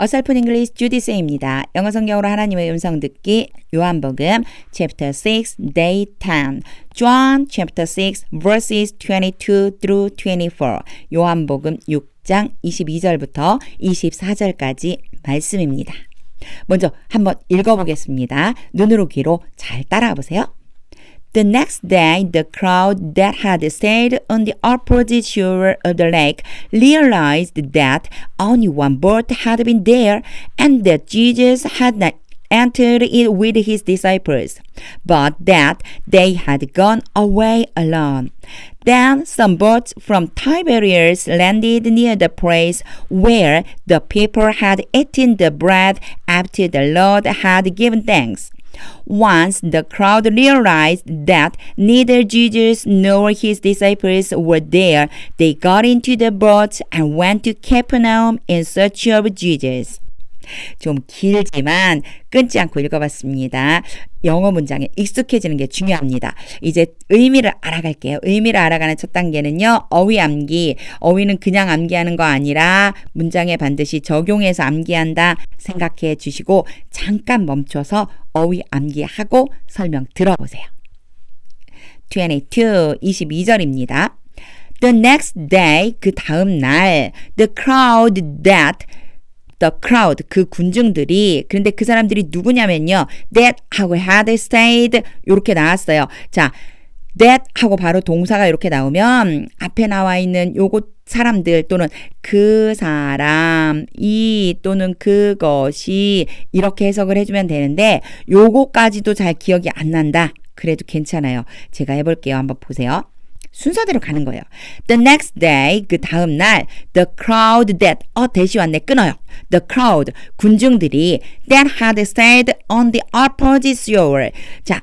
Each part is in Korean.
어설픈 잉글리시 주디스입니다. 영어 성경으로 하나님의 음성 듣기 요한복음 chapter 6 day 10 John chapter 6 verses 22 through 24 요한복음 6장 22절부터 24절까지 말씀입니다. 먼저 한번 읽어보겠습니다. 눈으로 귀로 잘 따라와 보세요. The next day, the crowd that had stayed on the opposite shore of the lake realized that only one boat had been there and that Jesus had not entered it with his disciples, but that they had gone away alone. Then some boats from Tiberias landed near the place where the people had eaten the bread after the Lord had given thanks. Once the crowd realized that neither Jesus nor his disciples were there, they got into the boats and went to Capernaum in search of Jesus. 좀 길지만 끊지 않고 읽어봤습니다. 영어 문장에 익숙해지는 게 중요합니다. 이제 의미를 알아갈게요. 의미를 알아가는 첫 단계는요. 어휘 암기. 어휘는 그냥 암기하는 거 아니라 문장에 반드시 적용해서 암기한다 생각해 주시고 잠깐 멈춰서 어휘 암기하고 설명 들어보세요. 22절입니다. The next day, 그 다음 날, the crowd, 그 군중들이, 그런데 그 사람들이 누구냐면요. that 하고 had stayed 이렇게 나왔어요. 자, that 하고 바로 동사가 이렇게 나오면 앞에 나와 있는 요거 사람들 또는 그 사람, 이 또는 그것이 이렇게 해석을 해주면 되는데 요거까지도 잘 기억이 안 난다. 그래도 괜찮아요. 제가 해볼게요. 한번 보세요. 순서대로 가는 거예요. The next day, 그 다음 날, the crowd that, 대시 왔네, 끊어요. The crowd, 군중들이 that had stayed on the opposite shore. 자,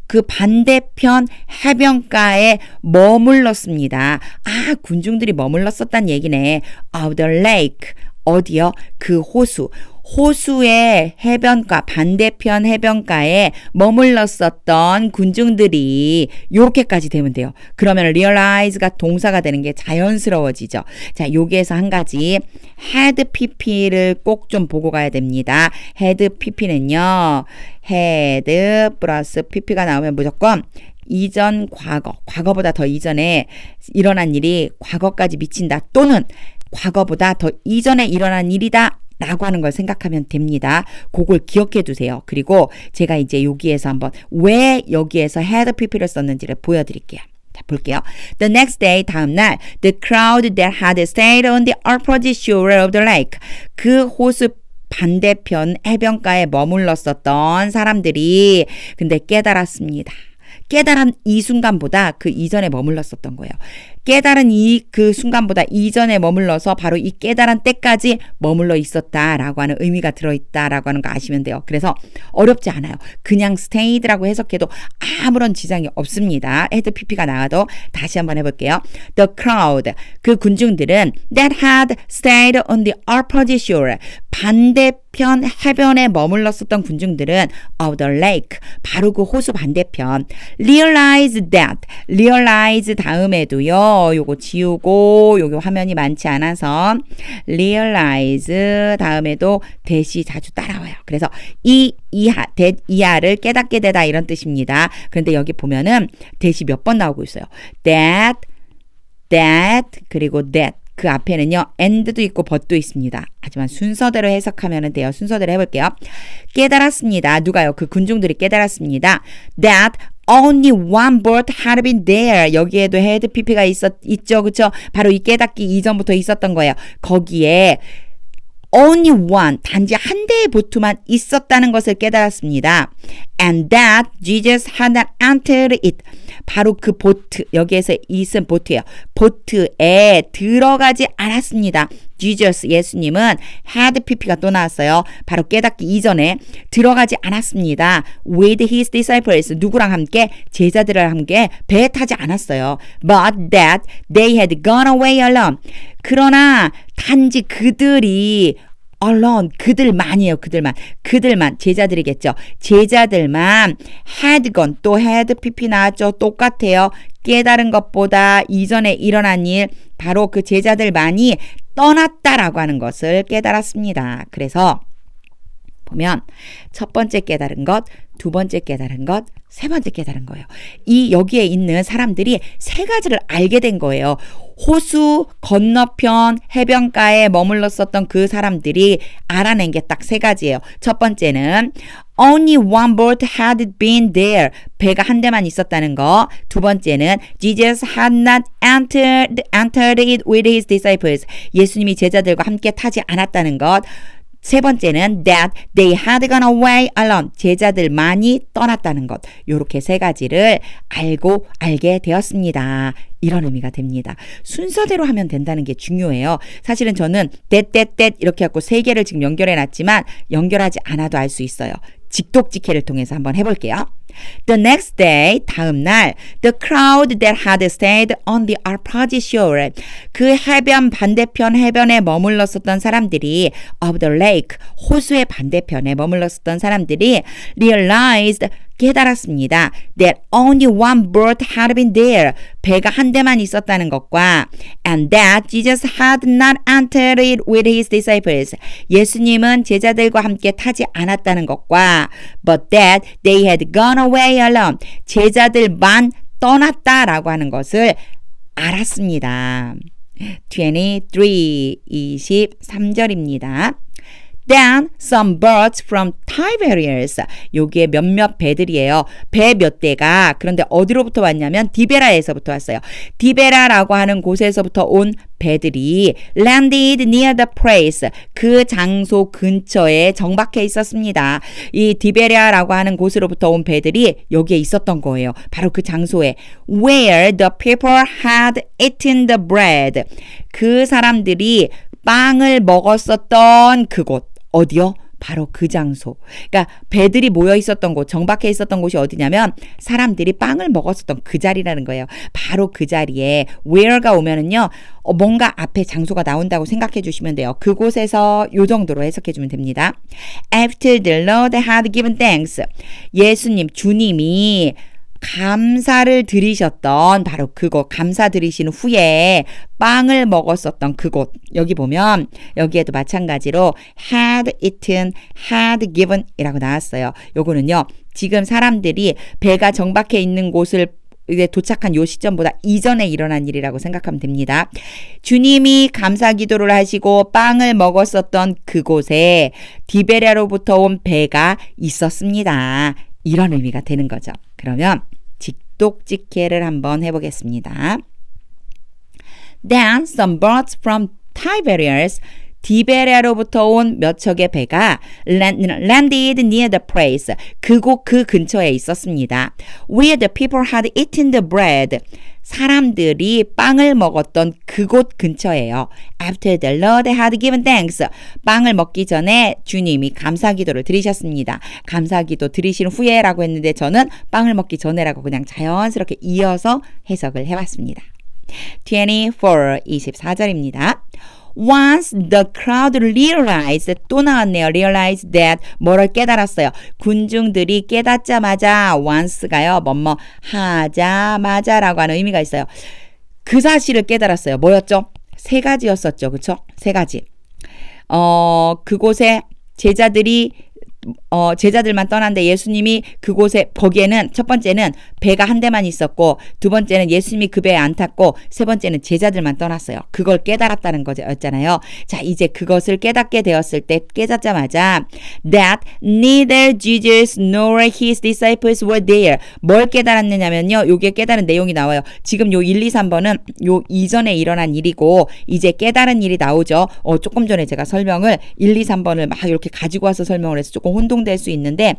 그 반대편 해변가에 머물렀습니다. 아, 군중들이 머물렀었단 얘기네. Of the lake. 어디요? 그 호수. 호수의 해변가, 반대편 해변가에 머물렀었던 군중들이 요렇게까지 되면 돼요. 그러면 realize가 동사가 되는 게 자연스러워지죠. 자, 여기에서 한 가지 had pp를 꼭 좀 보고 가야 됩니다. had pp는요. had 플러스 pp가 나오면 무조건 이전 과거보다 더 이전에 일어난 일이 과거까지 미친다. 또는 과거보다 더 이전에 일어난 일이다. 라고 하는 걸 생각하면 됩니다. 그걸 기억해 두세요. 그리고 제가 이제 여기에서 한번 왜 여기에서 had pp를 썼는지를 보여드릴게요. 자, 볼게요. The next day, 다음 날, the crowd that had stayed on the opposite shore of the lake. 그 호수 반대편 해변가에 머물렀었던 사람들이 근데 깨달았습니다. 깨달은 이 순간보다 그 이전에 머물렀었던 거예요. 깨달은 그 순간보다 이전에 머물러서 바로 이 깨달은 때까지 머물러 있었다라고 하는 의미가 들어있다라고 하는 거 아시면 돼요. 그래서 어렵지 않아요. 그냥 stayed라고 해석해도 아무런 지장이 없습니다. had pp가 나와도 다시 한번 해볼게요. The crowd, 그 군중들은 that had stayed on the opposite shore, 반대편 해변에 머물렀었던 군중들은 of the lake, 바로 그 호수 반대편. realize 다음에도요. 요거 지우고 요거 화면이 많지 않아서 realize 다음에도 대시 자주 따라와요. 그래서 이하를 깨닫게 되다 이런 뜻입니다. 그런데 여기 보면은 대시 몇 번 나오고 있어요. that 그리고 that 그 앞에는요 and도 있고 but도 있습니다. 하지만 순서대로 해석하면 돼요. 순서대로 해볼게요. 깨달았습니다. 누가요? 그 군중들이 깨달았습니다. that only one boat had been there. 여기에도 had pp가 있죠. 그쵸? 바로 이 깨닫기 이전부터 있었던 거예요. 거기에 only one, 단지 한 대의 보트만 있었다는 것을 깨달았습니다. And that Jesus had not entered it. 바로 그 보트, 여기에서 있은 보트예요. 보트에 들어가지 않았습니다. Jesus, 예수님은 had pp가 또 나왔어요. 바로 깨닫기 이전에 들어가지 않았습니다. With his disciples, 누구랑 함께? 제자들과 함께 배에 타지 않았어요. But that they had gone away alone. 그러나 단지 그들이 alone, 그들만이에요. 그들만 제자들이겠죠. 제자들만 had gone, 또 had pp 나왔죠. 똑같아요. 깨달은 것보다 이전에 일어난 일, 바로 그 제자들만이 떠났다라고 하는 것을 깨달았습니다. 그래서 보면 첫 번째 깨달은 것, 두 번째 깨달은 것, 세 번째 깨달은 거예요. 이 여기에 있는 사람들이 세 가지를 알게 된 거예요. 호수 건너편 해변가에 머물렀었던 그 사람들이 알아낸 게 딱 세 가지예요. 첫 번째는 Only one boat had been there. 배가 한 대만 있었다는 거. 두 번째는 Jesus had not entered it with his disciples. 예수님이 제자들과 함께 타지 않았다는 것. 세 번째는 that they had gone away alone. 제자들만이 떠났다는 것. 요렇게 세 가지를 알게 되었습니다. 이런 의미가 됩니다. 순서대로 하면 된다는 게 중요해요. 사실은 저는 that 이렇게 갖고 세 개를 지금 연결해 놨지만 연결하지 않아도 알 수 있어요. 직독직해를 통해서 한번 해볼게요. The next day, 다음 날, the crowd that had stayed on the Arpad shore, 그 해변 반대편 해변에 머물렀었던 사람들이 of the lake, 호수의 반대편에 머물렀었던 사람들이 realized, 깨달았습니다. That only one boat had been there. 배가 한 대만 있었다는 것과 and that Jesus had not entered it with his disciples. 예수님은 제자들과 함께 타지 않았다는 것과 but that they had gone away alone. 제자들만 떠났다라고 하는 것을 알았습니다. 23절입니다. Then some boats from Tiberias. 요게 몇몇 배들이에요. 배 몇 대가 그런데 어디로부터 왔냐면 디베라에서부터 왔어요. 디베라라고 하는 곳에서부터 온 배들이 landed near the place. 그 장소 근처에 정박해 있었습니다. 이 디베라라고 하는 곳으로부터 온 배들이 여기에 있었던 거예요. 바로 그 장소에 where the people had eaten the bread. 그 사람들이 빵을 먹었었던 그곳. 어디요? 바로 그 장소. 그러니까 배들이 모여 있었던 곳, 정박해 있었던 곳이 어디냐면 사람들이 빵을 먹었었던 그 자리라는 거예요. 바로 그 자리에 where가 오면은요. 뭔가 앞에 장소가 나온다고 생각해 주시면 돼요. 그곳에서 요 정도로 해석해 주면 됩니다. After the Lord had given thanks. 예수님, 주님이 감사를 드리셨던 바로 그곳, 감사 드리신 후에 빵을 먹었었던 그곳. 여기 보면 여기에도 마찬가지로 had eaten, had given 이라고 나왔어요. 요거는요. 지금 사람들이 배가 정박해 있는 곳을 이제 도착한 요 시점보다 이전에 일어난 일이라고 생각하면 됩니다. 주님이 감사 기도를 하시고 빵을 먹었었던 그곳에 디베랴로부터 온 배가 있었습니다. 이런 의미가 되는 거죠. 그러면 직독직해를 한번 해보겠습니다. Then some boats from Tiberias, 디베랴로부터 온 몇 척의 배가 landed near the place, 그곳 그 근처에 있었습니다. Where the people had eaten the bread, 사람들이 빵을 먹었던 그곳 근처예요. After the Lord had given thanks, 빵을 먹기 전에 주님이 감사기도를 드리셨습니다. 감사기도 드리신 후에라고 했는데 저는 빵을 먹기 전에라고 그냥 자연스럽게 이어서 해석을 해봤습니다. 24절입니다. Once the crowd realized, 또 나왔네요. realized that, 뭐를 깨달았어요. 군중들이 깨닫자마자, once가요. 뭐뭐 하자마자라고 하는 의미가 있어요. 그 사실을 깨달았어요. 뭐였죠? 세 가지였었죠. 그쵸? 세 가지. 그곳에 제자들만 떠났는데 예수님이 그곳에 거기에는 첫 번째는 배가 한 대만 있었고 두 번째는 예수님이 그 배에 안 탔고 세 번째는 제자들만 떠났어요. 그걸 깨달았다는 거였잖아요. 자, 이제 그것을 깨닫게 되었을 때 깨닫자마자 that neither Jesus nor his disciples were there. 뭘 깨달았느냐면요. 요게 깨달은 내용이 나와요. 지금 요 1, 2, 3번은 요 이전에 일어난 일이고 이제 깨달은 일이 나오죠. 조금 전에 제가 설명을 1, 2, 3번을 막 이렇게 가지고 와서 설명을 해서 조금 혼동될 수 있는데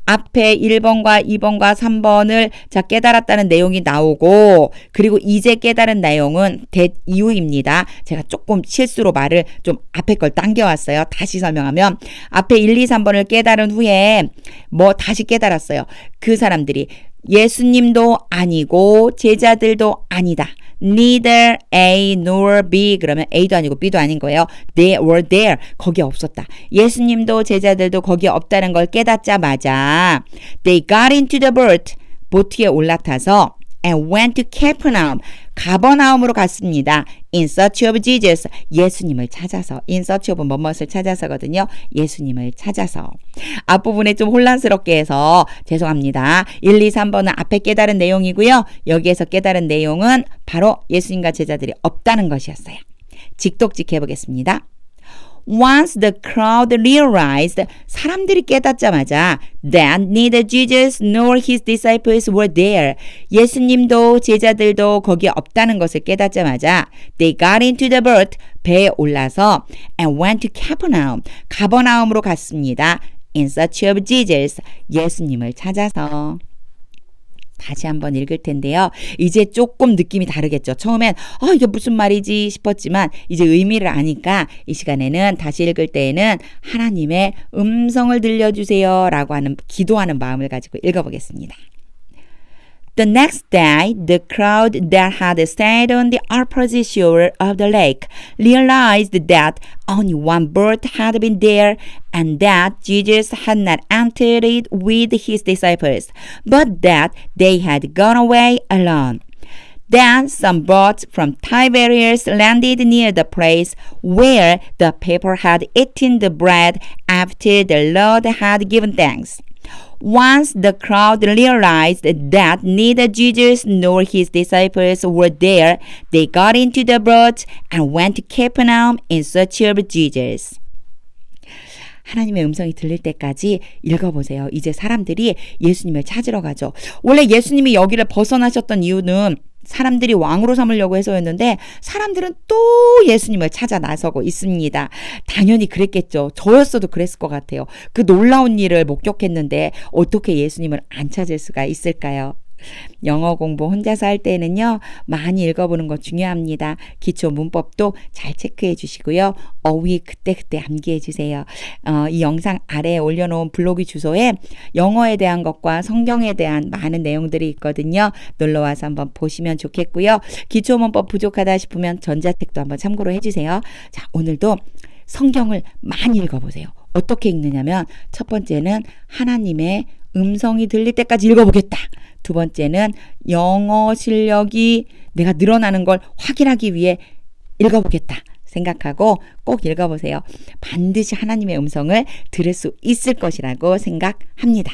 앞에 1번과 2번과 3번을 자 깨달았다는 내용이 나오고 그리고 이제 깨달은 내용은 that 이후입니다. 제가 조금 실수로 말을 좀 앞에 걸 당겨왔어요. 다시 설명하면 앞에 1, 2, 3번을 깨달은 후에 뭐 다시 깨달았어요. 그 사람들이 예수님도 아니고 제자들도 아니다. Neither A nor B. 그러면 A도 아니고 B도 아닌 거예요. They were there. 거기에 없었다. 예수님도 제자들도 거기에 없다는 걸 깨닫자마자 They got into the boat. 보트에 올라타서 and went to Capernaum. 가버나움으로 갔습니다. In search of Jesus. 예수님을 찾아서. In search of 뭐뭇을 찾아서거든요. 예수님을 찾아서. 앞부분에 좀 혼란스럽게 해서 죄송합니다. 1, 2, 3번은 앞에 깨달은 내용이고요. 여기에서 깨달은 내용은 바로 예수님과 제자들이 없다는 것이었어요. 직독직 해보겠습니다. Once the crowd realized, 사람들이 깨닫자마자 that neither Jesus nor his disciples were there, 예수님도 제자들도 거기에 없다는 것을 깨닫자마자 they got into the boat, 배에 올라서 and went to Capernaum, 가버나움으로 갔습니다. In search of Jesus, 예수님을 찾아서. 다시 한번 읽을 텐데요. 이제 조금 느낌이 다르겠죠. 처음엔 이게 무슨 말이지 싶었지만 이제 의미를 아니까 이 시간에는 다시 읽을 때에는 하나님의 음성을 들려주세요 라고 하는 기도하는 마음을 가지고 읽어보겠습니다. The next day, the crowd that had stayed on the opposite shore of the lake realized that only one boat had been there and that Jesus had not entered it with his disciples, but that they had gone away alone. Then some boats from Tiberias landed near the place where the people had eaten the bread after the Lord had given thanks. Once the crowd realized that neither Jesus nor his disciples were there, they got into the boat and went to Capernaum in search of Jesus. 하나님의 음성이 들릴 때까지 읽어보세요. 이제 사람들이 예수님을 찾으러 가죠. 원래 예수님이 여기를 벗어나셨던 이유는 사람들이 왕으로 삼으려고 해서였는데 사람들은 또 예수님을 찾아 나서고 있습니다. 당연히 그랬겠죠. 저였어도 그랬을 것 같아요. 그 놀라운 일을 목격했는데 어떻게 예수님을 안 찾을 수가 있을까요? 영어 공부 혼자서 할 때는요, 많이 읽어보는 거 중요합니다. 기초 문법도 잘 체크해 주시고요. 어휘 그때그때 암기해 주세요. 이 영상 아래에 올려놓은 블로그 주소에 영어에 대한 것과 성경에 대한 많은 내용들이 있거든요. 놀러와서 한번 보시면 좋겠고요. 기초 문법 부족하다 싶으면 전자책도 한번 참고로 해주세요. 자, 오늘도 성경을 많이 읽어보세요. 어떻게 읽느냐면 첫 번째는 하나님의 음성이 들릴 때까지 읽어보겠다. 두 번째는 영어 실력이 내가 늘어나는 걸 확인하기 위해 읽어보겠다 생각하고 꼭 읽어보세요. 반드시 하나님의 음성을 들을 수 있을 것이라고 생각합니다.